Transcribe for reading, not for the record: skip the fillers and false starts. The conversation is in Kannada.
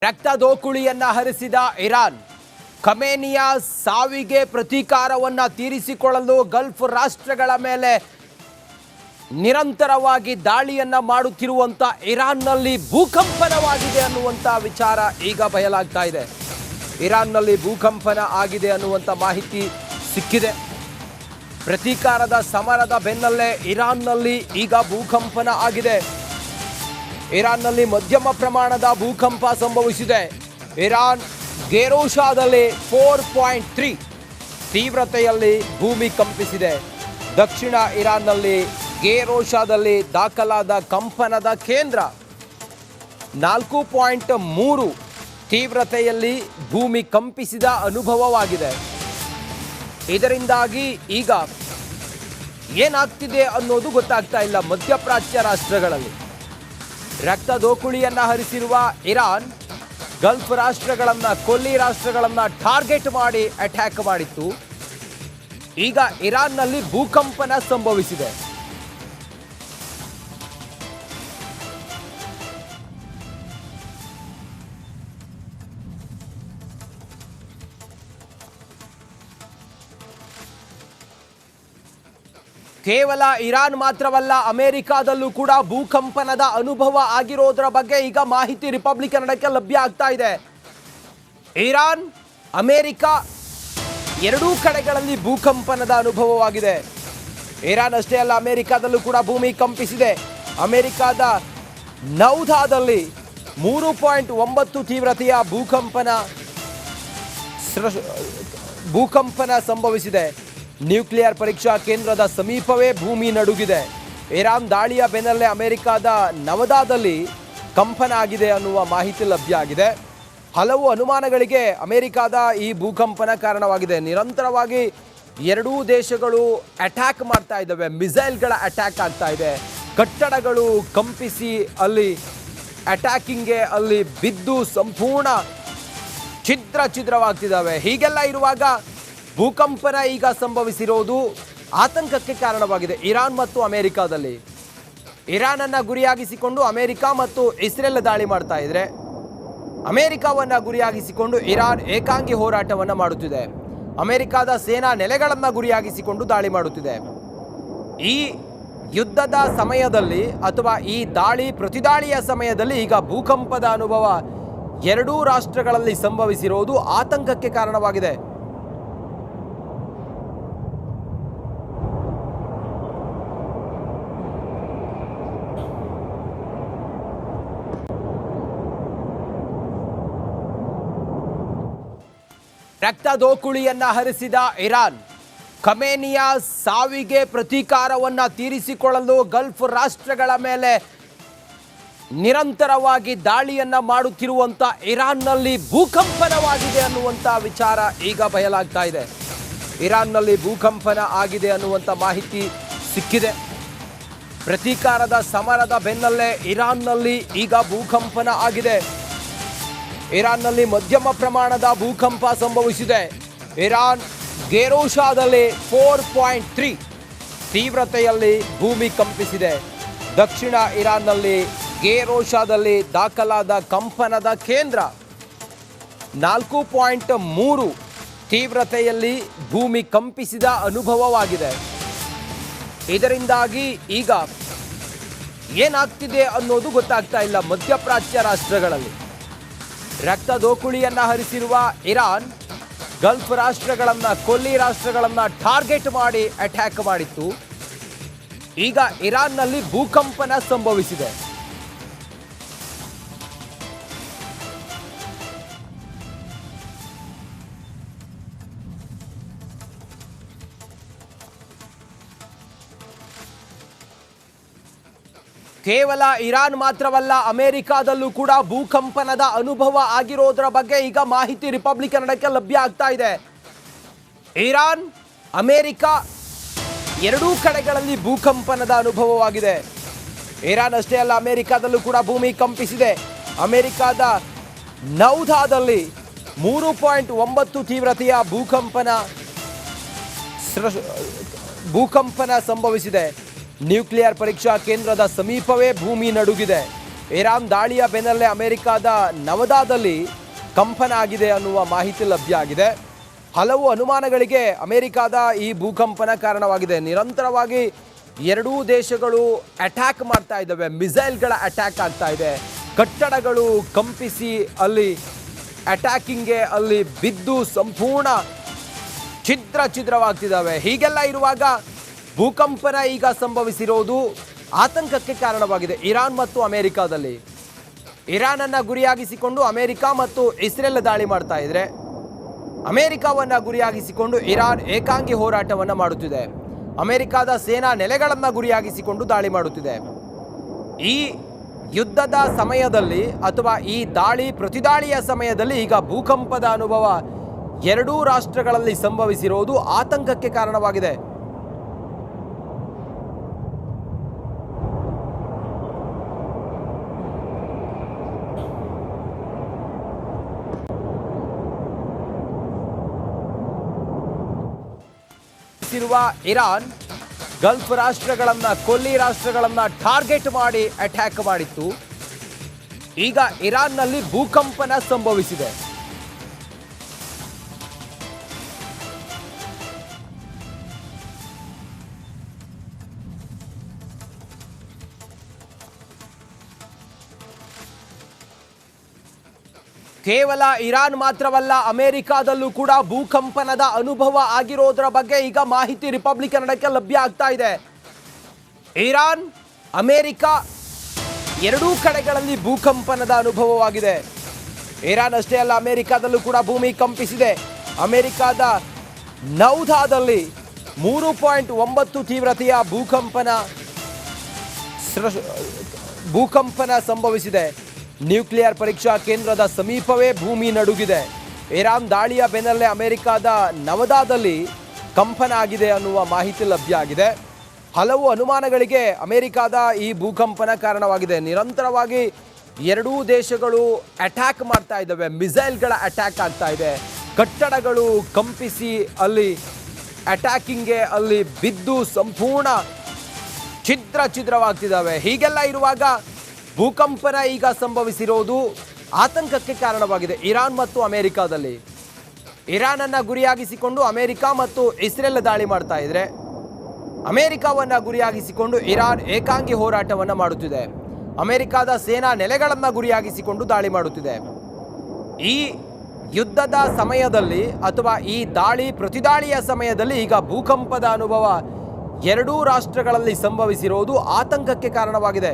ರಕ್ತದೋಕುಳಿಯನ್ನ ಹರಿಸಿದ ಇರಾನ್ ಖಮೇನಿಯ ಸಾವಿಗೆ ಪ್ರತೀಕಾರವನ್ನ ತೀರಿಸಿಕೊಳ್ಳಲು ಗಲ್ಫ್ ರಾಷ್ಟ್ರಗಳ ಮೇಲೆ ನಿರಂತರವಾಗಿ ದಾಳಿಯನ್ನ ಮಾಡುತ್ತಿರುವಂತ ಇರಾನ್ನಲ್ಲಿ ಭೂಕಂಪನವಾಗಿದೆ ಅನ್ನುವಂತ ವಿಚಾರ ಈಗ ಬಯಲಾಗ್ತಾ ಇದೆ. ಇರಾನ್ನಲ್ಲಿ ಭೂಕಂಪನ ಆಗಿದೆ ಅನ್ನುವಂತ ಮಾಹಿತಿ ಸಿಕ್ಕಿದೆ. ಪ್ರತೀಕಾರದ ಸಮರದ ಬೆನ್ನಲ್ಲೇ ಇರಾನ್ನಲ್ಲಿ ಈಗ ಭೂಕಂಪನ ಆಗಿದೆ. ಇರಾನ್ನಲ್ಲಿ ಮಧ್ಯಮ ಪ್ರಮಾಣದ ಭೂಕಂಪ ಸಂಭವಿಸಿದೆ. ಇರಾನ್ ಗೇರೋಶಾದಲ್ಲಿ 4.3 ತೀವ್ರತೆಯಲ್ಲಿ ಭೂಮಿ ಕಂಪಿಸಿದೆ. ದಕ್ಷಿಣ ಇರಾನ್ನಲ್ಲಿ ಗೇರೋಶಾದಲ್ಲಿ ದಾಖಲಾದ ಕಂಪನದ ಕೇಂದ್ರ 4.3 ತೀವ್ರತೆಯಲ್ಲಿ ಭೂಮಿ ಕಂಪಿಸಿದ ಅನುಭವವಾಗಿದೆ. ಇದರಿಂದಾಗಿ ಈಗ ಏನಾಗ್ತಿದೆ ಅನ್ನೋದು ಗೊತ್ತಾಗ್ತಾ ಇಲ್ಲ. ಮಧ್ಯಪ್ರಾಚ್ಯ ರಾಷ್ಟ್ರಗಳಲ್ಲಿ ರಕ್ತದೋಕುಳಿಯನ್ನ ಹರಿಸಿರುವ ಇರಾನ್ ಗಲ್ಫ್ ರಾಷ್ಟ್ರಗಳನ್ನ, ಕೊಲ್ಲಿ ರಾಷ್ಟ್ರಗಳನ್ನ ಟಾರ್ಗೆಟ್ ಮಾಡಿ ಅಟ್ಯಾಕ್ ಮಾಡಿತ್ತು. ಈಗ ಇರಾನ್ನಲ್ಲಿ ಭೂಕಂಪನ ಸಂಭವಿಸಿದೆ. ಕೇವಲ ಇರಾನ್ ಮಾತ್ರವಲ್ಲ, ಅಮೆರಿಕಾದಲ್ಲೂ ಕೂಡ ಭೂಕಂಪನದ ಅನುಭವ ಆಗಿರೋದರ ಬಗ್ಗೆ ಈಗ ಮಾಹಿತಿ ರಿಪಬ್ಲಿಕ್ ಕನ್ನಡಕ್ಕೆ ಲಭ್ಯ ಆಗ್ತಾ ಇದೆ. ಇರಾನ್, ಅಮೆರಿಕ ಎರಡೂ ಕಡೆಗಳಲ್ಲಿ ಭೂಕಂಪನದ ಅನುಭವವಾಗಿದೆ. ಇರಾನ್ ಅಷ್ಟೇ ಅಲ್ಲ, ಅಮೆರಿಕಾದಲ್ಲೂ ಕೂಡ ಭೂಮಿ ಕಂಪಿಸಿದೆ. ಅಮೆರಿಕಾದ ನೌಧಾದಲ್ಲಿ 3.9 ತೀವ್ರತೆಯ ಭೂಕಂಪನ ಸಂಭವಿಸಿದೆ. ನ್ಯೂಕ್ಲಿಯರ್ ಪರೀಕ್ಷಾ ಕೇಂದ್ರದ ಸಮೀಪವೇ ಭೂಮಿ ನಡುಗಿದೆ. ಇರಾನ್ ದಾಳಿಯ ಬೆನ್ನಲ್ಲೇ ಅಮೆರಿಕಾದ ನವದಾದಲ್ಲಿ ಕಂಪನ ಆಗಿದೆ ಅನ್ನುವ ಮಾಹಿತಿ ಲಭ್ಯ ಆಗಿದೆ. ಹಲವು ಅನುಮಾನಗಳಿಗೆ ಅಮೆರಿಕಾದ ಈ ಭೂಕಂಪನ ಕಾರಣವಾಗಿದೆ. ನಿರಂತರವಾಗಿ ಎರಡೂ ದೇಶಗಳು ಅಟ್ಯಾಕ್ ಮಾಡ್ತಾ ಇದ್ದಾವೆ. ಮಿಸೈಲ್ಗಳ ಅಟ್ಯಾಕ್ ಆಗ್ತಾ ಇದೆ. ಕಟ್ಟಡಗಳು ಕಂಪಿಸಿ ಅಲ್ಲಿ ಅಟ್ಯಾಕಿಂಗ್ಗೆ ಅಲ್ಲಿ ಬಿದ್ದು ಸಂಪೂರ್ಣ ಛಿದ್ರವಾಗ್ತಿದ್ದಾವೆ. ಹೀಗೆಲ್ಲ ಇರುವಾಗ ಭೂಕಂಪನ ಈಗ ಸಂಭವಿಸಿರೋದು ಆತಂಕಕ್ಕೆ ಕಾರಣವಾಗಿದೆ. ಇರಾನ್ ಮತ್ತು ಅಮೆರಿಕಾದಲ್ಲಿ ಇರಾನನ್ನು ಗುರಿಯಾಗಿಸಿಕೊಂಡು ಅಮೆರಿಕ ಮತ್ತು ಇಸ್ರೇಲ್ ದಾಳಿ ಮಾಡ್ತಾ ಇದ್ರೆ, ಅಮೆರಿಕವನ್ನು ಗುರಿಯಾಗಿಸಿಕೊಂಡು ಇರಾನ್ ಏಕಾಂಗಿ ಹೋರಾಟವನ್ನು ಮಾಡುತ್ತಿದೆ. ಅಮೆರಿಕದ ಸೇನಾ ನೆಲೆಗಳನ್ನು ಗುರಿಯಾಗಿಸಿಕೊಂಡು ದಾಳಿ ಮಾಡುತ್ತಿದೆ. ಈ ಯುದ್ಧದ ಸಮಯದಲ್ಲಿ ಅಥವಾ ಈ ಪ್ರತಿದಾಳಿಯ ಸಮಯದಲ್ಲಿ ಈಗ ಭೂಕಂಪದ ಅನುಭವ ಎರಡೂ ರಾಷ್ಟ್ರಗಳಲ್ಲಿ ಸಂಭವಿಸಿರೋದು ಆತಂಕಕ್ಕೆ ಕಾರಣವಾಗಿದೆ. ರಕ್ತದೋಕುಳಿಯನ್ನ ಹರಿಸಿದ ಇರಾನ್ ಖಮೇನಿಯ ಸಾವಿಗೆ ಪ್ರತೀಕಾರವನ್ನ ತೀರಿಸಿಕೊಳ್ಳಲು ಗಲ್ಫ್ ರಾಷ್ಟ್ರಗಳ ಮೇಲೆ ನಿರಂತರವಾಗಿ ದಾಳಿಯನ್ನ ಮಾಡುತ್ತಿರುವಂತ ಇರಾನ್ನಲ್ಲಿ ಭೂಕಂಪನವಾಗಿದೆ ಅನ್ನುವಂತ ವಿಚಾರ ಈಗ ಬಯಲಾಗ್ತಾ ಇದೆ. ಇರಾನ್ನಲ್ಲಿ ಭೂಕಂಪನ ಆಗಿದೆ ಅನ್ನುವಂತ ಮಾಹಿತಿ ಸಿಕ್ಕಿದೆ. ಪ್ರತೀಕಾರದ ಸಮರದ ಬೆನ್ನಲ್ಲೇ ಇರಾನ್ನಲ್ಲಿ ಈಗ ಭೂಕಂಪನ ಆಗಿದೆ. ಇರಾನ್ನಲ್ಲಿ ಮಧ್ಯಮ ಪ್ರಮಾಣದ ಭೂಕಂಪ ಸಂಭವಿಸಿದೆ. ಇರಾನ್ ಗೇರೋಶಾದಲ್ಲಿ 4.3 ತೀವ್ರತೆಯಲ್ಲಿ ಭೂಮಿ ಕಂಪಿಸಿದೆ. ದಕ್ಷಿಣ ಇರಾನ್ನಲ್ಲಿ ಗೇರೋಶಾದಲ್ಲಿ ದಾಖಲಾದ ಕಂಪನದ ಕೇಂದ್ರ 4.3 ತೀವ್ರತೆಯಲ್ಲಿ ಭೂಮಿ ಕಂಪಿಸಿದ ಅನುಭವವಾಗಿದೆ. ಇದರಿಂದಾಗಿ ಈಗ ಏನಾಗ್ತಿದೆ ಅನ್ನೋದು ಗೊತ್ತಾಗ್ತಾ ಇಲ್ಲ. ಮಧ್ಯಪ್ರಾಚ್ಯ ರಾಷ್ಟ್ರಗಳಲ್ಲಿ ರಕ್ತದೋಕುಳಿಯನ್ನ ಹರಿಸಿರುವ ಇರಾನ್ ಗಲ್ಫ್ ರಾಷ್ಟ್ರಗಳನ್ನ, ಕೊಲ್ಲಿ ರಾಷ್ಟ್ರಗಳನ್ನ ಟಾರ್ಗೆಟ್ ಮಾಡಿ ಅಟ್ಯಾಕ್ ಮಾಡಿತ್ತು. ಈಗ ಇರಾನ್ನಲ್ಲಿ ಭೂಕಂಪನ ಸಂಭವಿಸಿದೆ. ಕೇವಲ ಇರಾನ್ ಮಾತ್ರವಲ್ಲ, ಅಮೆರಿಕಾದಲ್ಲೂ ಕೂಡ ಭೂಕಂಪನದ ಅನುಭವ ಆಗಿರೋದರ ಬಗ್ಗೆ ಈಗ ಮಾಹಿತಿ ರಿಪಬ್ಲಿಕ್ ಕನ್ನಡಕ್ಕೆ ಲಭ್ಯ ಆಗ್ತಾ ಇದೆ. ಇರಾನ್, ಅಮೆರಿಕ ಎರಡೂ ಕಡೆಗಳಲ್ಲಿ ಭೂಕಂಪನದ ಅನುಭವವಾಗಿದೆ. ಇರಾನ್ ಅಷ್ಟೇ ಅಲ್ಲ, ಅಮೆರಿಕಾದಲ್ಲೂ ಕೂಡ ಭೂಮಿ ಕಂಪಿಸಿದೆ. ಅಮೆರಿಕಾದ ನೌಧಾದಲ್ಲಿ 3.9 ತೀವ್ರತೆಯ ಭೂಕಂಪನ ಸಂಭವಿಸಿದೆ. ನ್ಯೂಕ್ಲಿಯರ್ ಪರೀಕ್ಷಾ ಕೇಂದ್ರದ ಸಮೀಪವೇ ಭೂಮಿ ನಡುಗಿದೆ. ಇರಾನ್ ದಾಳಿಯ ಬೆನ್ನಲ್ಲೇ ಅಮೆರಿಕದ ನವದಾದಲ್ಲಿ ಕಂಪನ ಆಗಿದೆ ಅನ್ನುವ ಮಾಹಿತಿ ಲಭ್ಯ ಆಗಿದೆ. ಹಲವು ಅನುಮಾನಗಳಿಗೆ ಅಮೆರಿಕದ ಈ ಭೂಕಂಪನ ಕಾರಣವಾಗಿದೆ. ನಿರಂತರವಾಗಿ ಎರಡೂ ದೇಶಗಳು ಅಟ್ಯಾಕ್ ಮಾಡ್ತಾ ಇದ್ದಾವೆ. ಮಿಸೈಲ್ಗಳ ಅಟ್ಯಾಕ್ ಆಗ್ತಾ ಇದೆ. ಕಟ್ಟಡಗಳು ಕಂಪಿಸಿ ಅಲ್ಲಿ ಅಟ್ಯಾಕಿಂಗ್ಗೆ ಅಲ್ಲಿ ಬಿದ್ದು ಸಂಪೂರ್ಣ ಛಿದ್ರವಾಗ್ತಿದ್ದಾವೆ. ಹೀಗೆಲ್ಲ ಇರುವಾಗ ಭೂಕಂಪನ ಈಗ ಸಂಭವಿಸಿರೋದು ಆತಂಕಕ್ಕೆ ಕಾರಣವಾಗಿದೆ. ಇರಾನ್ ಮತ್ತು ಅಮೆರಿಕಾದಲ್ಲಿ ಇರಾನನ್ನು ಗುರಿಯಾಗಿಸಿಕೊಂಡು ಅಮೆರಿಕ ಮತ್ತು ಇಸ್ರೇಲ್ ದಾಳಿ ಮಾಡ್ತಾ ಇದ್ರೆ, ಅಮೆರಿಕವನ್ನು ಗುರಿಯಾಗಿಸಿಕೊಂಡು ಇರಾನ್ ಏಕಾಂಗಿ ಹೋರಾಟವನ್ನು ಮಾಡುತ್ತಿದೆ. ಅಮೆರಿಕದ ಸೇನಾ ನೆಲೆಗಳನ್ನು ಗುರಿಯಾಗಿಸಿಕೊಂಡು ದಾಳಿ ಮಾಡುತ್ತಿದೆ. ಈ ಯುದ್ಧದ ಸಮಯದಲ್ಲಿ ಅಥವಾ ಈ ದಾಳಿ ಪ್ರತಿದಾಳಿಯ ಸಮಯದಲ್ಲಿ ಈಗ ಭೂಕಂಪದ ಅನುಭವ ಎರಡೂ ರಾಷ್ಟ್ರಗಳಲ್ಲಿ ಸಂಭವಿಸಿರುವುದು ಆತಂಕಕ್ಕೆ ಕಾರಣವಾಗಿದೆ. ಇರಾನ್ ಗಲ್ಫ್ ರಾಷ್ಟ್ರಗಳನ್ನ, ಕೊಲ್ಲಿ ರಾಷ್ಟ್ರಗಳನ್ನ ಟಾರ್ಗೆಟ್ ಮಾಡಿ ಅಟ್ಯಾಕ್ ಮಾಡಿತ್ತು. ಈಗ ಇರಾನ್ನಲ್ಲಿ ಭೂಕಂಪನ ಸಂಭವಿಸಿದೆ. ಕೇವಲ ಇರಾನ್ ಮಾತ್ರವಲ್ಲ, ಅಮೆರಿಕಾದಲ್ಲೂ ಕೂಡ ಭೂಕಂಪನದ ಅನುಭವ ಆಗಿರೋದರ ಬಗ್ಗೆ ಈಗ ಮಾಹಿತಿ ರಿಪಬ್ಲಿಕ್ ಕನ್ನಡಕ್ಕೆ ಲಭ್ಯ ಆಗ್ತಾ ಇದೆ. ಇರಾನ್, ಅಮೆರಿಕ ಎರಡೂ ಕಡೆಗಳಲ್ಲಿ ಭೂಕಂಪನದ ಅನುಭವವಾಗಿದೆ. ಇರಾನ್ ಅಷ್ಟೇ ಅಲ್ಲ, ಅಮೆರಿಕಾದಲ್ಲೂ ಕೂಡ ಭೂಮಿ ಕಂಪಿಸಿದೆ. ಅಮೆರಿಕಾದ ನೌದಾದಲ್ಲಿ 3.9 ತೀವ್ರತೆಯ ಭೂಕಂಪನ ಸಂಭವಿಸಿದೆ. ನ್ಯೂಕ್ಲಿಯರ್ ಪರೀಕ್ಷಾ ಕೇಂದ್ರದ ಸಮೀಪವೇ ಭೂಮಿ ನಡುಗಿದೆ. ಇರಾನ್ ದಾಳಿಯ ಬೆನ್ನಲ್ಲೇ ಅಮೆರಿಕದ ನವದಾದಲ್ಲಿ ಕಂಪನ ಆಗಿದೆ ಅನ್ನುವ ಮಾಹಿತಿ ಲಭ್ಯ ಆಗಿದೆ. ಹಲವು ಅನುಮಾನಗಳಿಗೆ ಅಮೆರಿಕದ ಈ ಭೂಕಂಪನ ಕಾರಣವಾಗಿದೆ. ನಿರಂತರವಾಗಿ ಎರಡೂ ದೇಶಗಳು ಅಟ್ಯಾಕ್ ಮಾಡ್ತಾ ಇದ್ದಾವೆ. ಮಿಸೈಲ್ಗಳ ಅಟ್ಯಾಕ್ ಆಗ್ತಾ ಇದೆ. ಕಟ್ಟಡಗಳು ಕಂಪಿಸಿ ಅಲ್ಲಿ ಅಟ್ಯಾಕಿಂಗ್ಗೆ ಅಲ್ಲಿ ಬಿದ್ದು ಸಂಪೂರ್ಣ ಛಿದ್ರವಾಗ್ತಿದ್ದಾವೆ. ಹೀಗೆಲ್ಲ ಇರುವಾಗ ಭೂಕಂಪನ ಈಗ ಸಂಭವಿಸಿರೋದು ಆತಂಕಕ್ಕೆ ಕಾರಣವಾಗಿದೆ. ಇರಾನ್ ಮತ್ತು ಅಮೆರಿಕಾದಲ್ಲಿ ಇರಾನನ್ನು ಗುರಿಯಾಗಿಸಿಕೊಂಡು ಅಮೆರಿಕ ಮತ್ತು ಇಸ್ರೇಲ್ ದಾಳಿ ಮಾಡ್ತಾ ಇದ್ರೆ, ಅಮೆರಿಕವನ್ನು ಗುರಿಯಾಗಿಸಿಕೊಂಡು ಇರಾನ್ ಏಕಾಂಗಿ ಹೋರಾಟವನ್ನು ಮಾಡುತ್ತಿದೆ. ಅಮೆರಿಕದ ಸೇನಾ ನೆಲೆಗಳನ್ನು ಗುರಿಯಾಗಿಸಿಕೊಂಡು ದಾಳಿ ಮಾಡುತ್ತಿದೆ. ಈ ಯುದ್ಧದ ಸಮಯದಲ್ಲಿ ಅಥವಾ ಈ ದಾಳಿ ಪ್ರತಿದಾಳಿಯ ಸಮಯದಲ್ಲಿ ಈಗ ಭೂಕಂಪದ ಅನುಭವ ಎರಡೂ ರಾಷ್ಟ್ರಗಳಲ್ಲಿ ಸಂಭವಿಸಿರೋದು ಆತಂಕಕ್ಕೆ ಕಾರಣವಾಗಿದೆ.